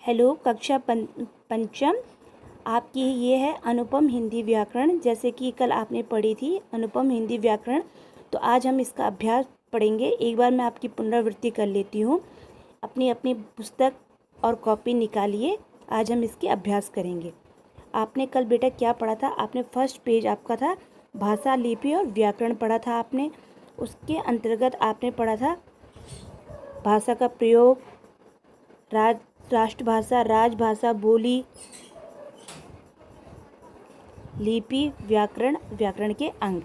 Hello कक्षा पंचम, आपकी ये है अनुपम हिंदी व्याकरण। जैसे कि कल आपने पढ़ी थी अनुपम हिंदी व्याकरण, तो आज हम इसका अभ्यास पढ़ेंगे। एक बार मैं आपकी पुनरावृत्ति कर लेती हूँ। अपनी अपनी पुस्तक और कॉपी निकालिए, आज हम इसके अभ्यास करेंगे। आपने कल बेटा क्या पढ़ा था? आपने फर्स्ट पेज आपका था भाषा, लिपि और व्याकरण पढ़ा था आपने। उसके अंतर्गत आपने पढ़ा था भाषा का प्रयोग, राष्ट्रभाषा, राजभाषा, बोली, लिपि, व्याकरण, व्याकरण के अंग।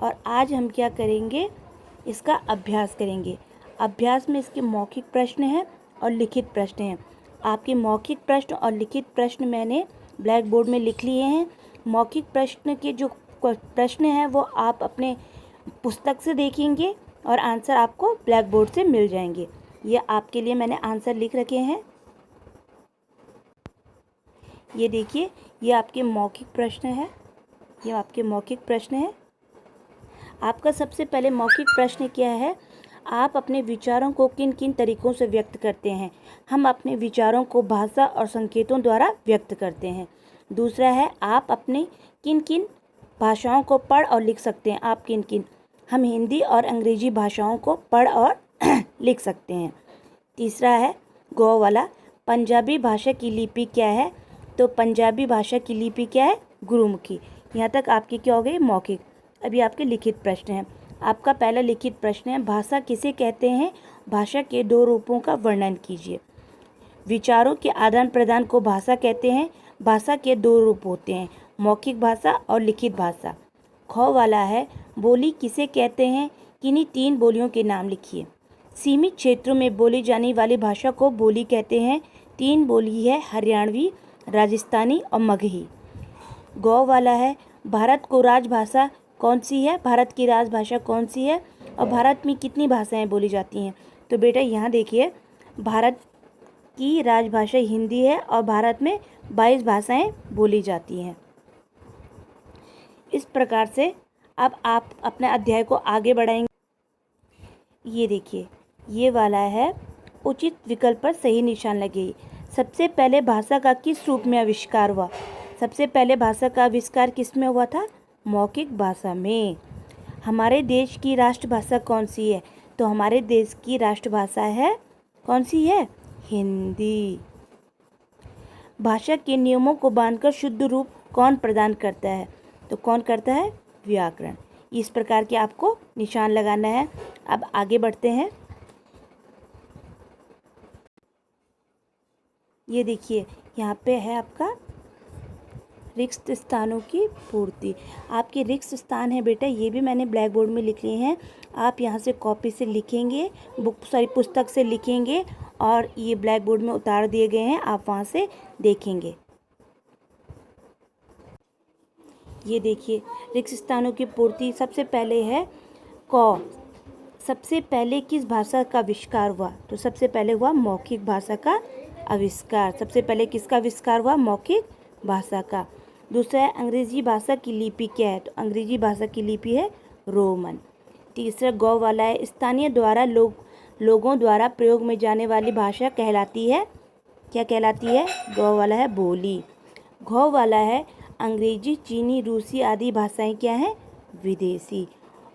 और आज हम क्या करेंगे? इसका अभ्यास करेंगे। अभ्यास में इसके मौखिक प्रश्न हैं और लिखित प्रश्न हैं। आपके मौखिक प्रश्न और लिखित प्रश्न मैंने ब्लैक बोर्ड में लिख लिए हैं। मौखिक प्रश्न के जो प्रश्न हैं वो आप अपने पुस्तक से देखेंगे और आंसर आपको ब्लैक बोर्ड से मिल जाएंगे। ये आपके लिए मैंने आंसर लिख रखे हैं। ये देखिए, ये आपके मौखिक प्रश्न है। ये आपके मौखिक प्रश्न है। आपका सबसे पहले मौखिक प्रश्न क्या है? आप अपने विचारों को किन किन तरीकों से व्यक्त करते हैं? हम अपने विचारों को भाषा और संकेतों द्वारा व्यक्त करते हैं। दूसरा है, आप अपने किन किन भाषाओं को पढ़ और लिख सकते हैं? आप किन किन? हम हिंदी और अंग्रेजी भाषाओं को पढ़ और लिख सकते हैं। तीसरा है गौ वाला, पंजाबी भाषा की लिपि क्या है? तो पंजाबी भाषा की लिपि क्या है? गुरुमुखी। यहाँ तक आपकी क्या हो गई? मौखिक। अभी आपके लिखित प्रश्न हैं। आपका पहला लिखित प्रश्न है, भाषा किसे कहते हैं? भाषा के दो रूपों का वर्णन कीजिए। विचारों के आदान प्रदान को भाषा कहते हैं। भाषा के दो रूप होते हैं, मौखिक भाषा और लिखित भाषा। ख वाला है, बोली किसे कहते हैं? किन्हीं तीन बोलियों के नाम लिखिए। सीमित क्षेत्रों में बोली जाने वाली भाषा को बोली कहते हैं। तीन बोली है, हरियाणवी, राजस्थानी और मगही। गौ वाला है, भारत को राजभाषा कौन सी है? भारत की राजभाषा कौन सी है? और भारत में कितनी भाषाएं बोली जाती हैं? तो बेटा यहाँ देखिए, भारत की राजभाषा हिंदी है और भारत में 22 भाषाएं बोली जाती हैं। इस प्रकार से अब आप अपने अध्याय को आगे बढ़ाएंगे। ये देखिए, ये वाला है, उचित विकल्प पर सही निशान लगे। सबसे पहले भाषा का किस रूप में आविष्कार हुआ? सबसे पहले भाषा का आविष्कार किस में हुआ था? मौखिक भाषा में। हमारे देश की राष्ट्रभाषा कौन सी है? तो हमारे देश की राष्ट्रभाषा है, कौन सी है? हिंदी। भाषा के नियमों को बांधकर शुद्ध रूप कौन प्रदान करता है? तो कौन करता है? व्याकरण। इस प्रकार के आपको निशान लगाना है। अब आगे बढ़ते हैं। ये देखिए, यहाँ पे है आपका रिक्त स्थानों की पूर्ति। आपके रिक्त स्थान है बेटा, ये भी मैंने ब्लैक बोर्ड में लिख लिए हैं। आप यहाँ से कॉपी से लिखेंगे, पुस्तक से लिखेंगे और ये ब्लैक बोर्ड में उतार दिए गए हैं, आप वहाँ से देखेंगे। ये देखिए, रिक्त स्थानों की पूर्ति सबसे पहले है क। सबसे पहले किस भाषा का आविष्कार हुआ? तो सबसे पहले हुआ मौखिक भाषा का आविष्कार। सबसे पहले किसका आविष्कार हुआ? मौखिक भाषा का। दूसरा है, अंग्रेजी भाषा की लिपि क्या है? तो अंग्रेजी भाषा की लिपि है रोमन। तीसरा गौ वाला है, स्थानीय द्वारा लोगों द्वारा प्रयोग में जाने वाली भाषा कहलाती है, क्या कहलाती है? गौ वाला है बोली। घौ वाला है, अंग्रेजी, चीनी, रूसी आदि भाषाएं क्या हैं? विदेशी।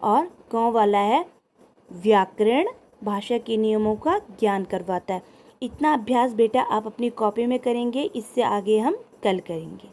और गौ वाला है, व्याकरण भाषा के नियमों का ज्ञान करवाता है। इतना अभ्यास बेटा आप अपनी कॉपी में करेंगे, इससे आगे हम कल करेंगे।